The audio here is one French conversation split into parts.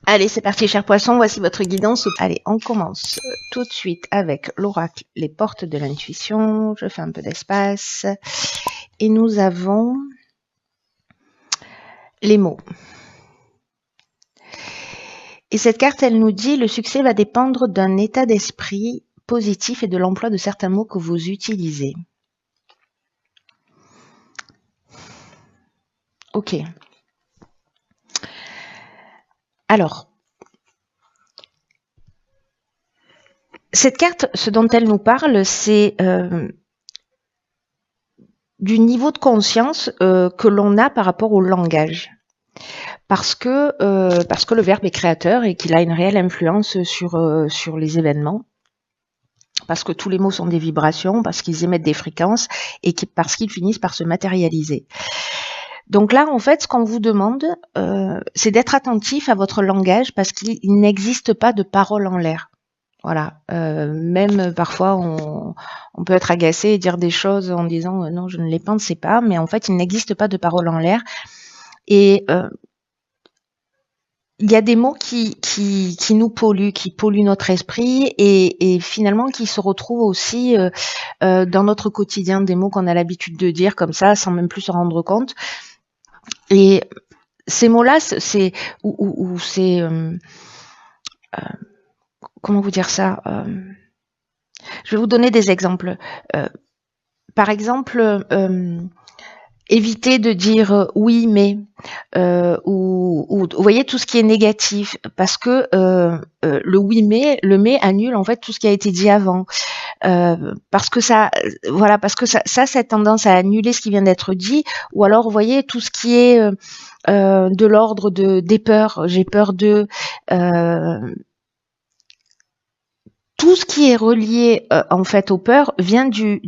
Allez, c'est parti, chers poissons, voici votre guidance. Allez, on commence tout de suite avec l'oracle, les portes de l'intuition. Je fais un peu d'espace. Et nous avons les mots. Et cette carte, elle nous dit, le succès va dépendre d'un état d'esprit positif et de l'emploi de certains mots que vous utilisez. Ok. Alors, cette carte, ce dont elle nous parle, c'est du niveau de conscience que l'on a par rapport au langage. Parce que le verbe est créateur et qu'il a une réelle influence sur les événements. Parce que tous les mots sont des vibrations, parce qu'ils émettent des fréquences et parce qu'ils finissent par se matérialiser. Donc là, en fait, ce qu'on vous demande, c'est d'être attentif à votre langage parce qu'il n'existe pas de parole en l'air. Voilà. Même parfois, on peut être agacé et dire des choses en disant non, je ne les pensais pas, mais en fait, il n'existe pas de parole en l'air. Et il y a des mots qui nous polluent, qui polluent notre esprit et finalement qui se retrouvent aussi dans notre quotidien, des mots qu'on a l'habitude de dire comme ça sans même plus se rendre compte. Et ces mots-là, c'est comment vous dire ça je vais vous donner des exemples. Par exemple, évitez de dire oui mais ou vous voyez tout ce qui est négatif parce que le oui mais annule en fait tout ce qui a été dit avant parce que ça a tendance à annuler ce qui vient d'être dit ou alors vous voyez tout ce qui est de l'ordre des peurs, j'ai peur de tout ce qui est relié en fait aux peurs vient du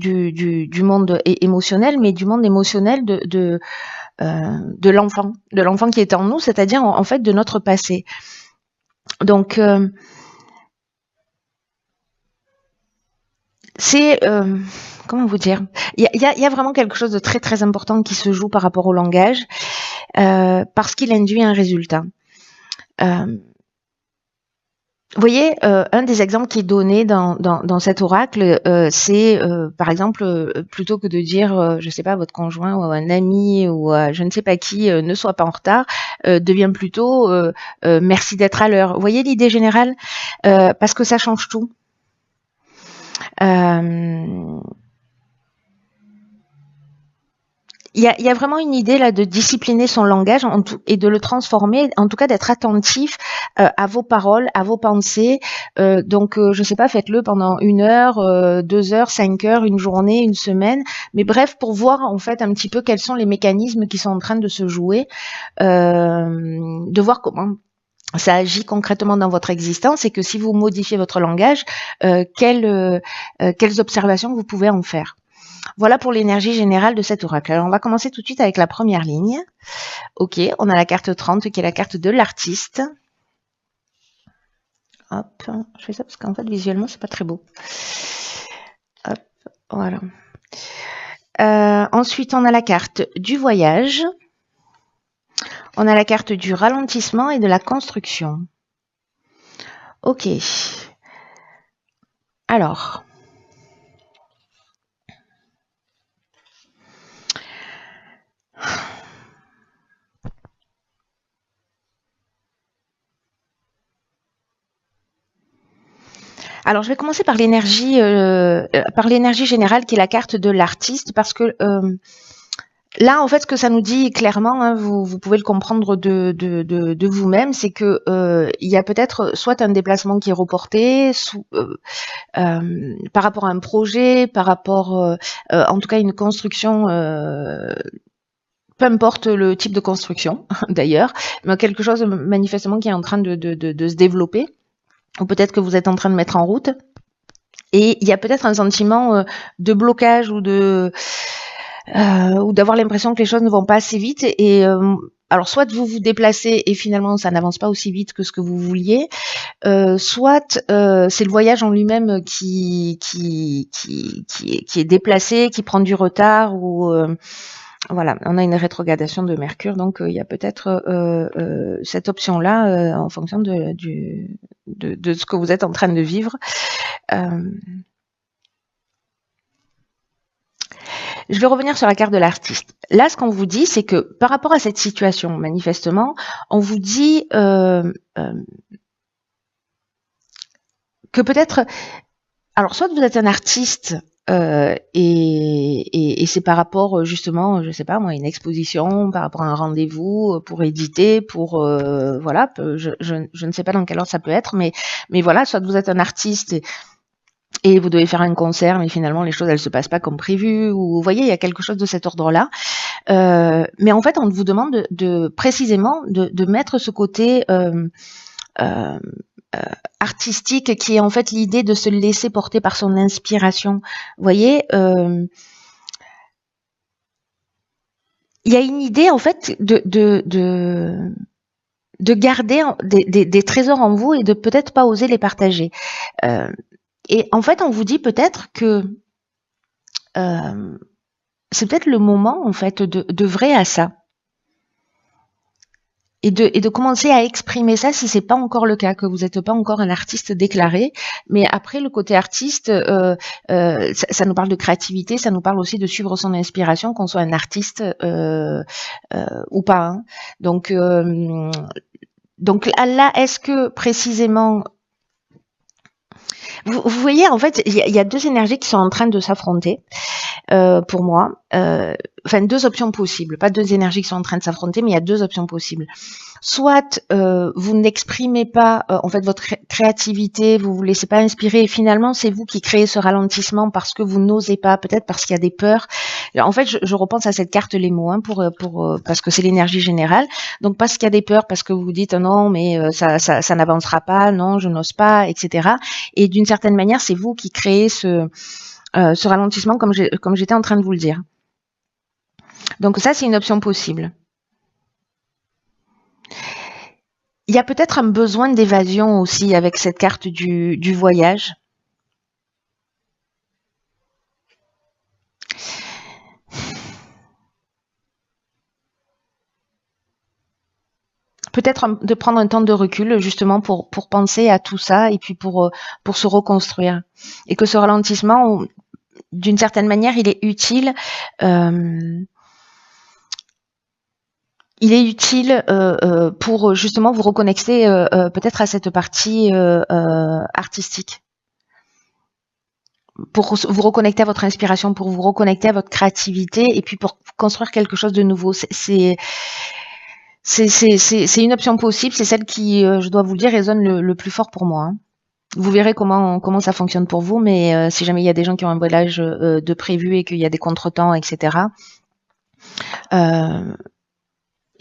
monde émotionnel, mais du monde émotionnel de l'enfant qui est en nous, c'est-à-dire en fait de notre passé. Donc c'est comment vous dire, il y a vraiment quelque chose de très très important qui se joue par rapport au langage parce qu'il induit un résultat. Vous voyez, un des exemples qui est donné dans cet oracle, c'est par exemple, plutôt que de dire, je sais pas, à votre conjoint ou à un ami ou à je ne sais pas qui, ne sois pas en retard, devient plutôt merci d'être à l'heure. Vous voyez l'idée générale parce que ça change tout. Il y a vraiment une idée là de discipliner son langage et de le transformer, en tout cas d'être attentif à vos paroles, à vos pensées. Donc, je sais pas, faites-le pendant 1 heure, 2 heures, 5 heures, une journée, une semaine. Mais bref, pour voir en fait un petit peu quels sont les mécanismes qui sont en train de se jouer, de voir comment ça agit concrètement dans votre existence et que si vous modifiez votre langage, quelles observations vous pouvez en faire. Voilà pour l'énergie générale de cet oracle. Alors, on va commencer tout de suite avec la première ligne. Ok, on a la carte 30 qui est la carte de l'artiste. Hop, je fais ça parce qu'en fait, visuellement, c'est pas très beau. Hop, voilà. Ensuite, on a la carte du voyage. On a la carte du ralentissement et de la construction. Ok. Alors... Alors, je vais commencer par l'énergie générale qui est la carte de l'artiste parce que là, en fait, ce que ça nous dit clairement, hein, vous pouvez le comprendre de vous-même, c'est que il y a peut-être soit un déplacement qui est reporté, par rapport à un projet, par rapport, en tout cas, une construction. Peu importe le type de construction, d'ailleurs, mais quelque chose manifestement qui est en train de se développer, ou peut-être que vous êtes en train de mettre en route. Et il y a peut-être un sentiment de blocage ou d'avoir l'impression que les choses ne vont pas assez vite. Et alors, soit vous vous déplacez et finalement ça n'avance pas aussi vite que ce que vous vouliez, soit c'est le voyage en lui-même qui est déplacé, qui prend du retard ou Voilà, on a une rétrogradation de Mercure, donc il y a peut-être cette option-là en fonction de ce que vous êtes en train de vivre. Je vais revenir sur la carte de l'artiste. Là, ce qu'on vous dit, c'est que par rapport à cette situation, manifestement, on vous dit que peut-être... Alors, soit vous êtes un artiste et c'est par rapport justement, je sais pas moi, une exposition, par rapport à un rendez-vous pour éditer, pour voilà, je ne sais pas dans quel ordre ça peut être, mais voilà, soit vous êtes un artiste et vous devez faire un concert, mais finalement les choses elles se passent pas comme prévu, ou vous voyez, il y a quelque chose de cet ordre-là. Mais en fait, on vous demande précisément de mettre ce côté artistique qui est en fait l'idée de se laisser porter par son inspiration. Vous voyez, il y a une idée en fait de garder des trésors en vous et de peut-être pas oser les partager. Et en fait, on vous dit peut-être que c'est peut-être le moment en fait de vrai à ça. Et de commencer à exprimer ça si c'est pas encore le cas, que vous n'êtes pas encore un artiste déclaré. Mais après, le côté artiste, ça nous parle de créativité, ça nous parle aussi de suivre son inspiration, qu'on soit un artiste ou pas. Hein. Donc là, est-ce que précisément... Vous voyez, en fait, il y a deux énergies qui sont en train de s'affronter pour moi. Enfin, deux options possibles. Pas deux énergies qui sont en train de s'affronter, mais il y a deux options possibles. Soit vous n'exprimez pas en fait votre créativité, vous vous laissez pas inspirer et finalement c'est vous qui créez ce ralentissement parce que vous n'osez pas, peut-être parce qu'il y a des peurs. En fait, je repense à cette carte les mots parce que c'est l'énergie générale. Donc parce qu'il y a des peurs, parce que vous vous dites non mais ça n'avancera pas, non je n'ose pas, etc. Et d'une certaine manière, c'est vous qui créez ce ralentissement comme j'étais en train de vous le dire. Donc ça, c'est une option possible. Il y a peut-être un besoin d'évasion aussi avec cette carte du voyage. Peut-être de prendre un temps de recul justement pour penser à tout ça et puis pour se reconstruire. Et que ce ralentissement, d'une certaine manière, il est utile. Il est utile pour justement vous reconnecter peut-être à cette partie artistique. Pour vous reconnecter à votre inspiration, pour vous reconnecter à votre créativité et puis pour construire quelque chose de nouveau. C'est une option possible, c'est celle qui, je dois vous le dire, résonne le plus fort pour moi. Hein. Vous verrez comment ça fonctionne pour vous, mais si jamais il y a des gens qui ont un voyage de prévu et qu'il y a des contretemps, etc.,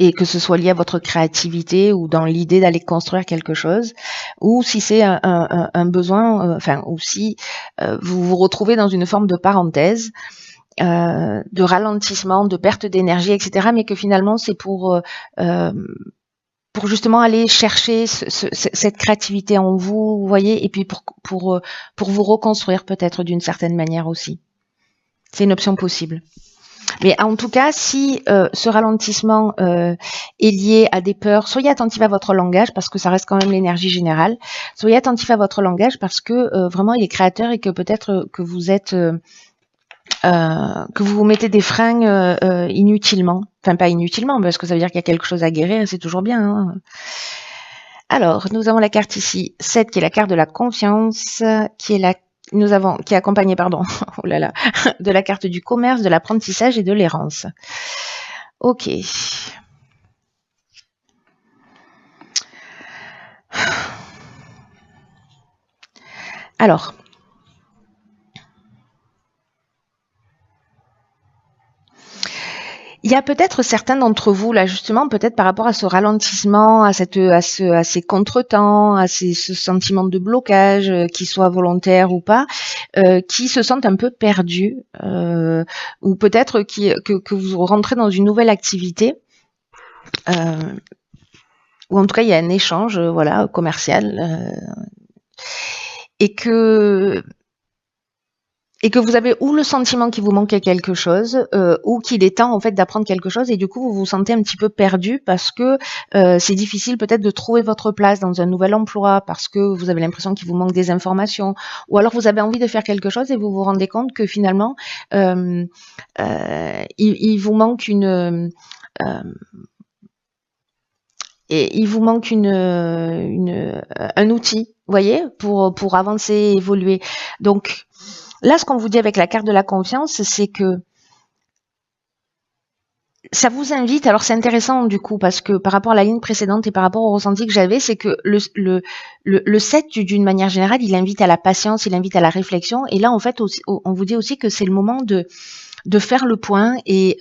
et que ce soit lié à votre créativité ou dans l'idée d'aller construire quelque chose, ou si c'est un besoin, ou si vous vous retrouvez dans une forme de parenthèse, de ralentissement, de perte d'énergie, etc., mais que finalement c'est pour justement aller chercher cette créativité en vous, vous voyez, et puis pour vous reconstruire peut-être d'une certaine manière aussi. C'est une option possible. Mais en tout cas, si ce ralentissement est lié à des peurs, soyez attentif à votre langage parce que ça reste quand même l'énergie générale. Soyez attentif à votre langage parce que vraiment il est créateur et que peut-être que vous êtes que vous vous mettez des freins inutilement. Enfin, pas inutilement, parce que ça veut dire qu'il y a quelque chose à guérir, c'est toujours bien. Hein. Alors, nous avons la carte ici, 7, qui est la carte de la confiance, qui est accompagnée, oh là là, de la carte du commerce, de l'apprentissage et de l'errance. Ok. Alors, il y a peut-être certains d'entre vous, là, justement, peut-être par rapport à ce ralentissement, à ces contretemps, à ce sentiment de blocage, qu'il soit volontaire ou pas, qui se sentent un peu perdus, ou peut-être que vous rentrez dans une nouvelle activité, ou en tout cas, il y a un échange, voilà, commercial, et que et que vous avez ou le sentiment qu'il vous manquait quelque chose, ou qu'il est temps en fait d'apprendre quelque chose, et du coup vous vous sentez un petit peu perdu parce que c'est difficile peut-être de trouver votre place dans un nouvel emploi, parce que vous avez l'impression qu'il vous manque des informations, ou alors vous avez envie de faire quelque chose et vous vous rendez compte que finalement il vous manque un outil, vous voyez, pour avancer et évoluer. Donc là, ce qu'on vous dit avec la carte de la confiance, c'est que ça vous invite, alors c'est intéressant du coup, parce que par rapport à la ligne précédente et par rapport au ressenti que j'avais, c'est que le 7, d'une manière générale, il invite à la patience, il invite à la réflexion, et là en fait, on vous dit aussi que c'est le moment de faire le point et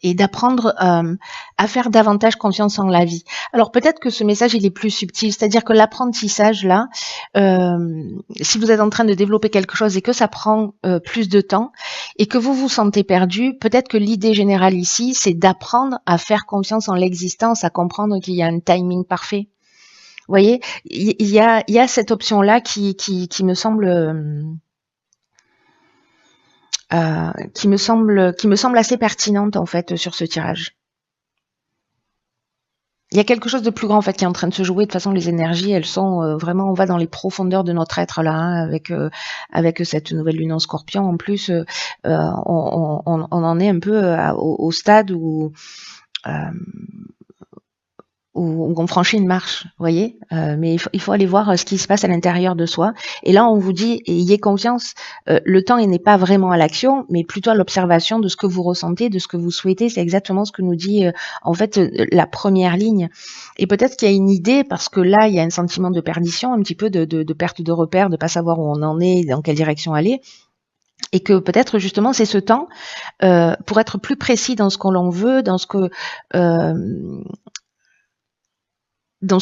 d'apprendre à faire davantage confiance en la vie. Alors peut-être que ce message il est plus subtil, c'est-à-dire que l'apprentissage là, si vous êtes en train de développer quelque chose et que ça prend plus de temps et que vous vous sentez perdu, peut-être que l'idée générale ici c'est d'apprendre à faire confiance en l'existence, à comprendre qu'il y a un timing parfait. Vous voyez, il y a cette option là qui me semble qui me semble assez pertinente en fait sur ce tirage. Il y a quelque chose de plus grand en fait qui est en train de se jouer. De toute façon, les énergies, elles sont vraiment, on va dans les profondeurs de notre être là, hein, avec cette nouvelle lune en Scorpion. En plus, on en est un peu au stade où on franchit une marche, vous voyez, mais il faut aller voir ce qui se passe à l'intérieur de soi. Et là, on vous dit, ayez confiance, le temps il n'est pas vraiment à l'action, mais plutôt à l'observation de ce que vous ressentez, de ce que vous souhaitez. C'est exactement ce que nous dit en fait la première ligne. Et peut-être qu'il y a une idée, parce que là, il y a un sentiment de perdition, un petit peu de perte de repère, de pas savoir où on en est, dans quelle direction aller. Et que peut-être justement c'est ce temps pour être plus précis dans ce qu'on l'on veut, dans ce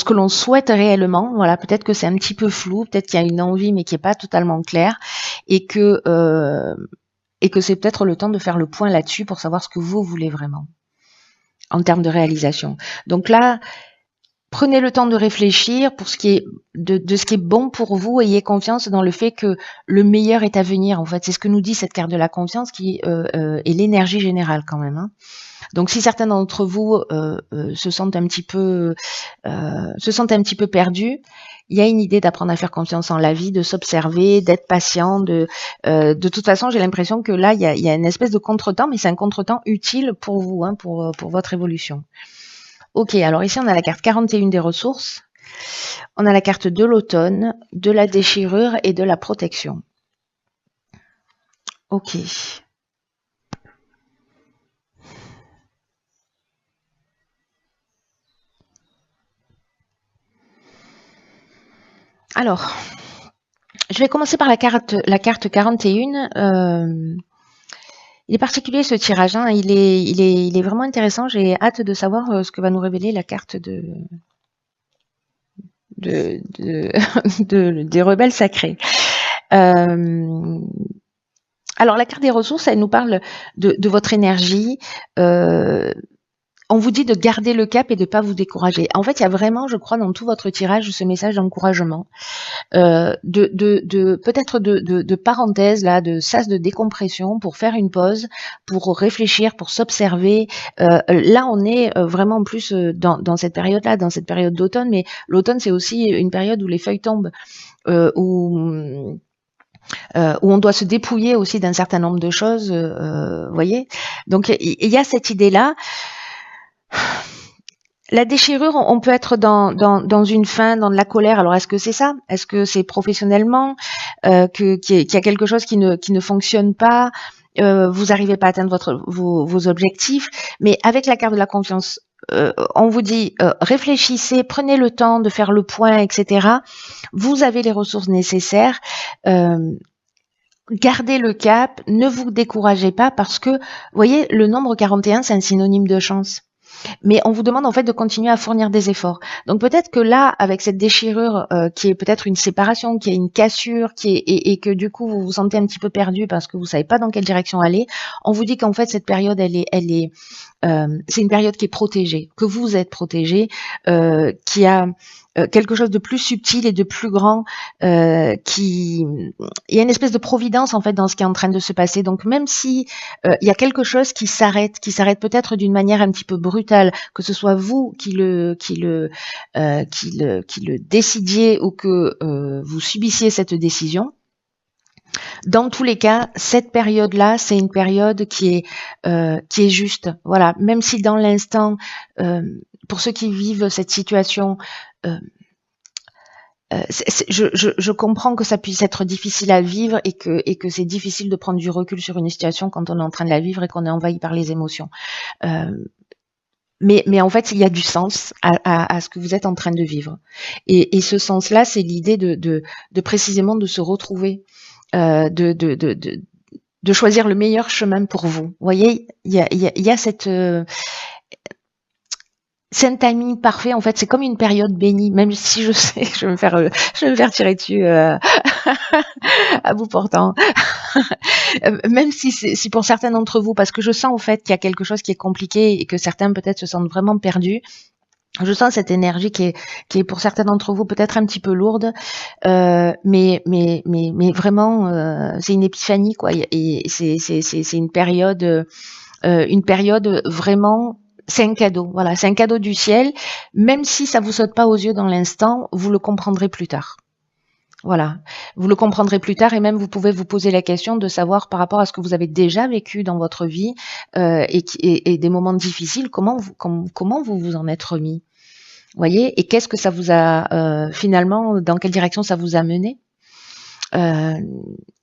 que l'on souhaite réellement. Voilà, peut-être que c'est un petit peu flou, peut-être qu'il y a une envie mais qui est pas totalement claire, et que c'est peut-être le temps de faire le point là-dessus pour savoir ce que vous voulez vraiment en termes de réalisation. Donc là, prenez le temps de réfléchir pour ce qui est de ce qui est bon pour vous. Ayez confiance dans le fait que le meilleur est à venir. En fait, c'est ce que nous dit cette carte de la confiance qui est l'énergie générale quand même, hein. Donc, si certains d'entre vous se sentent un petit peu perdus, il y a une idée d'apprendre à faire confiance en la vie, de s'observer, d'être patient. De toute façon, j'ai l'impression que là, il y a une espèce de contretemps, mais c'est un contretemps utile pour vous, hein, pour votre évolution. Ok, alors ici, on a la carte 41 des ressources. On a la carte de l'automne, de la déchirure et de la protection. Ok. Alors, je vais commencer par la carte 41. Il est particulier ce tirage, hein. Il est vraiment intéressant. J'ai hâte de savoir ce que va nous révéler la carte des rebelles sacrés. Alors la carte des ressources, elle nous parle de votre énergie. On vous dit de garder le cap et de ne pas vous décourager. En fait, il y a vraiment, je crois, dans tout votre tirage, ce message d'encouragement, peut-être de parenthèse là, de sas de décompression pour faire une pause, pour réfléchir, pour s'observer. Là, on est vraiment en plus dans cette période-là, dans cette période d'automne, mais l'automne c'est aussi une période où les feuilles tombent, où on doit se dépouiller aussi d'un certain nombre de choses, voyez. Donc il y a cette idée-là. La déchirure, on peut être dans une faim, dans de la colère. Alors, est-ce que c'est ça? Est-ce que c'est professionnellement qu'il y a quelque chose qui ne fonctionne pas? Vous n'arrivez pas à atteindre vos objectifs? Mais avec la carte de la confiance, on vous dit réfléchissez, prenez le temps de faire le point, etc. Vous avez les ressources nécessaires. Gardez le cap, ne vous découragez pas parce que, vous voyez, le nombre 41, c'est un synonyme de chance. Mais on vous demande en fait de continuer à fournir des efforts. Donc peut-être que là, avec cette déchirure qui est peut-être une séparation, qui est une cassure, et que du coup vous vous sentez un petit peu perdu parce que vous savez pas dans quelle direction aller, on vous dit qu'en fait cette période, c'est une période qui est protégée, que vous êtes protégé, qui a quelque chose de plus subtil et de plus grand, il y a une espèce de providence en fait dans ce qui est en train de se passer. Donc même si il y a quelque chose qui s'arrête peut-être d'une manière un petit peu brutale, que ce soit vous qui le décidiez ou que vous subissiez cette décision. Dans tous les cas, cette période-là, c'est une période qui est juste. Voilà, même si dans l'instant, pour ceux qui vivent cette situation, je comprends que ça puisse être difficile à vivre et que c'est difficile de prendre du recul sur une situation quand on est en train de la vivre et qu'on est envahi par les émotions. Mais en fait, il y a du sens à ce que vous êtes en train de vivre. Et ce sens-là, c'est l'idée de précisément de se retrouver, de choisir le meilleur chemin pour vous. Vous voyez, il y a cette c'est un timing parfait. En fait, c'est comme une période bénie, même si je sais que je vais me faire tirer dessus à bout portant. Même si pour certains d'entre vous, parce que je sens en fait qu'il y a quelque chose qui est compliqué et que certains peut-être se sentent vraiment perdus. Je sens cette énergie qui est pour certains d'entre vous peut-être un petit peu lourde, mais vraiment c'est une épiphanie quoi. Et c'est une période vraiment. C'est un cadeau, voilà, c'est un cadeau du ciel. Même si ça vous saute pas aux yeux dans l'instant, vous le comprendrez plus tard. Voilà, vous le comprendrez plus tard et même vous pouvez vous poser la question de savoir par rapport à ce que vous avez déjà vécu dans votre vie et des moments difficiles, comment vous vous en êtes remis, voyez, et qu'est-ce que ça vous a finalement, dans quelle direction ça vous a mené.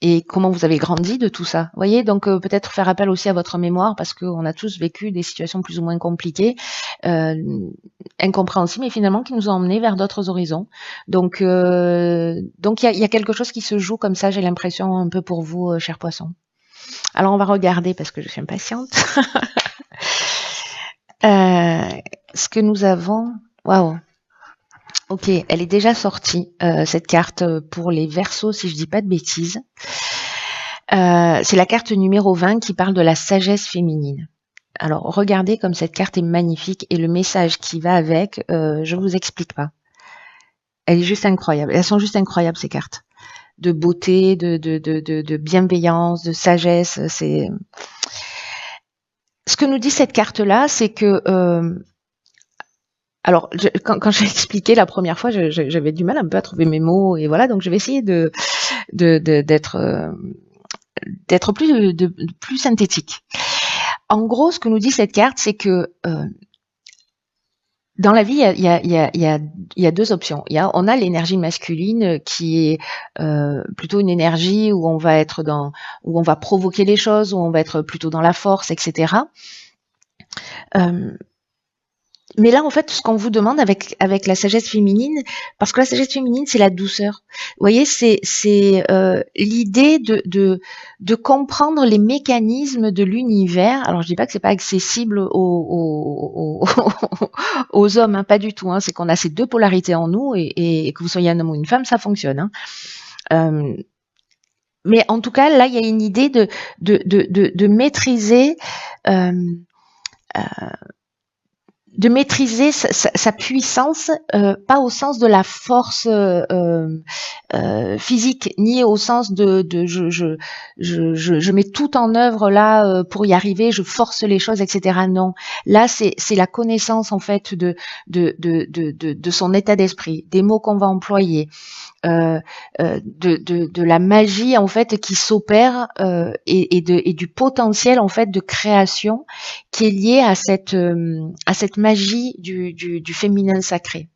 Et comment vous avez grandi de tout ça, voyez. Donc peut-être faire appel aussi à votre mémoire parce qu'on a tous vécu des situations plus ou moins compliquées, incompréhensibles, mais finalement qui nous ont emmenés vers d'autres horizons. Donc il y a quelque chose qui se joue comme ça, j'ai l'impression un peu pour vous, chers poissons. Alors on va regarder parce que je suis impatiente. Ce que nous avons, waouh. Ok, elle est déjà sortie, cette carte pour les Verseaux, si je dis pas de bêtises. C'est la carte numéro 20 qui parle de la sagesse féminine. Alors, regardez comme cette carte est magnifique et le message qui va avec, je vous explique pas. Elle est juste incroyable. Elles sont juste incroyables, ces cartes. De beauté, de bienveillance, de sagesse. C'est ce que nous dit cette carte-là, c'est que alors, quand j'ai expliqué la première fois, j'avais du mal un peu à trouver mes mots et voilà, donc je vais essayer d'être plus synthétique. En gros, ce que nous dit cette carte, c'est que dans la vie, il y a deux options. On a l'énergie masculine qui est plutôt une énergie où on va provoquer les choses, où on va être plutôt dans la force, etc. Mais là, en fait, ce qu'on vous demande avec la sagesse féminine, parce que la sagesse féminine, c'est la douceur. Vous voyez, c'est l'idée de comprendre les mécanismes de l'univers. Alors, je dis pas que c'est pas accessible aux hommes, hein, pas du tout. Hein. C'est qu'on a ces deux polarités en nous et que vous soyez un homme ou une femme, ça fonctionne. Hein. Mais en tout cas, là, il y a une idée de maîtriser. De maîtriser sa puissance, pas au sens de la force physique, ni au sens de je mets tout en œuvre là pour y arriver, je force les choses, etc. Non, là c'est la connaissance en fait de son état d'esprit, des mots qu'on va employer. De la magie en fait qui s'opère et du potentiel en fait de création qui est lié à cette magie du féminin sacré.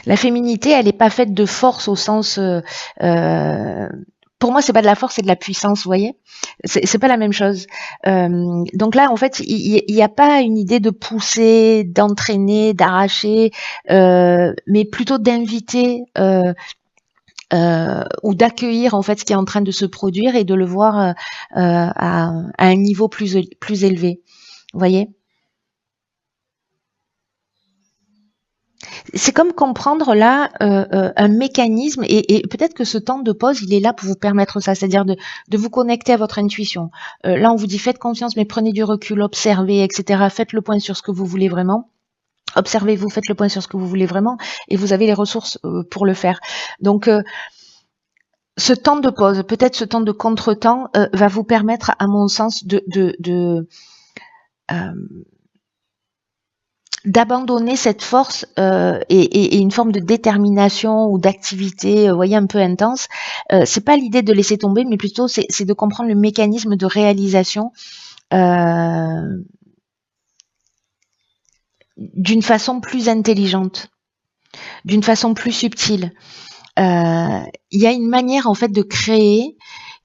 La féminité, elle n'est pas faite de force au sens pour moi, c'est pas de la force, c'est de la puissance, vous voyez. C'est pas la même chose. Donc là, en fait, il n'y a pas une idée de pousser, d'entraîner, d'arracher, mais plutôt d'inviter ou d'accueillir en fait ce qui est en train de se produire et de le voir à un niveau plus élevé. Vous voyez. C'est comme comprendre là un mécanisme et peut-être que ce temps de pause, il est là pour vous permettre ça, c'est-à-dire de vous connecter à votre intuition. Là, on vous dit faites confiance, mais prenez du recul, observez, etc. Faites le point sur ce que vous voulez vraiment. Observez-vous, faites le point sur ce que vous voulez vraiment, et vous avez les ressources pour le faire. Donc, ce temps de pause, peut-être ce temps de contretemps, va vous permettre, à mon sens, d'abandonner cette force et une forme de détermination ou d'activité, voyez, un peu intense. C'est pas l'idée de laisser tomber, mais plutôt c'est de comprendre le mécanisme de réalisation d'une façon plus intelligente, d'une façon plus subtile. Il y a une manière en fait de créer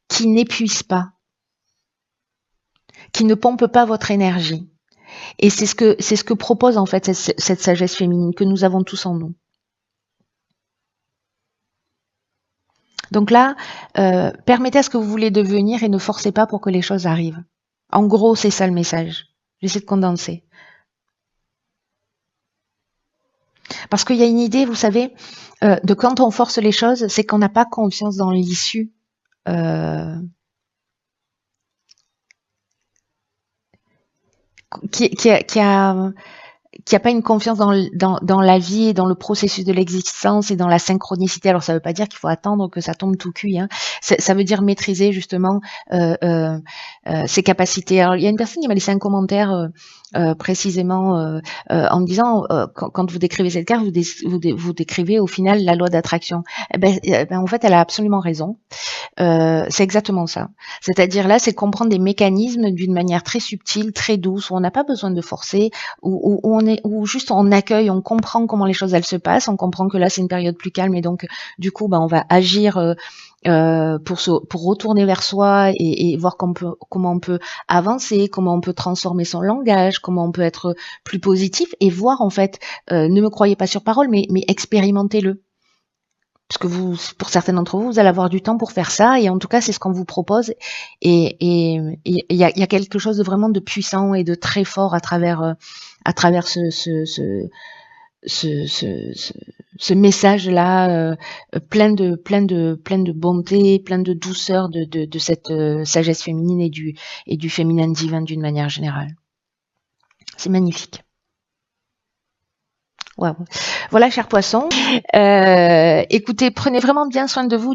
qui n'épuise pas, qui ne pompe pas votre énergie. Et c'est ce que propose en fait cette sagesse féminine que nous avons tous en nous. Donc là, permettez à ce que vous voulez devenir et ne forcez pas pour que les choses arrivent. En gros, c'est ça le message. J'essaie de condenser. Parce qu'il y a une idée, vous savez, de quand on force les choses, c'est qu'on n'a pas confiance dans l'issue. Qui a pas une confiance dans la vie et dans le processus de l'existence et dans la synchronicité. Alors ça veut pas dire qu'il faut attendre que ça tombe tout cuit, hein. Ça veut dire maîtriser justement ses capacités. Alors il y a une personne qui m'a laissé un commentaire précisément en me disant quand vous décrivez cette carte, vous décrivez au final la loi d'attraction. En fait, elle a absolument raison. C'est exactement ça. C'est-à-dire là, c'est comprendre des mécanismes d'une manière très subtile, très douce, où on n'a pas besoin de forcer, où juste on accueille, on comprend comment les choses elles se passent, on comprend que là c'est une période plus calme et donc du coup on va agir pour retourner vers soi et voir comment on peut avancer, comment on peut transformer son langage, comment on peut être plus positif et voir en fait, ne me croyez pas sur parole, mais expérimentez-le. Parce que pour certains d'entre vous, vous allez avoir du temps pour faire ça, et en tout cas, c'est ce qu'on vous propose. Et il y a quelque chose de vraiment de puissant et de très fort à travers ce message-là, plein de bonté, plein de douceur de cette sagesse féminine et du féminin divin d'une manière générale. C'est magnifique. Wow. Voilà, chers poissons. Écoutez, prenez vraiment bien soin de vous.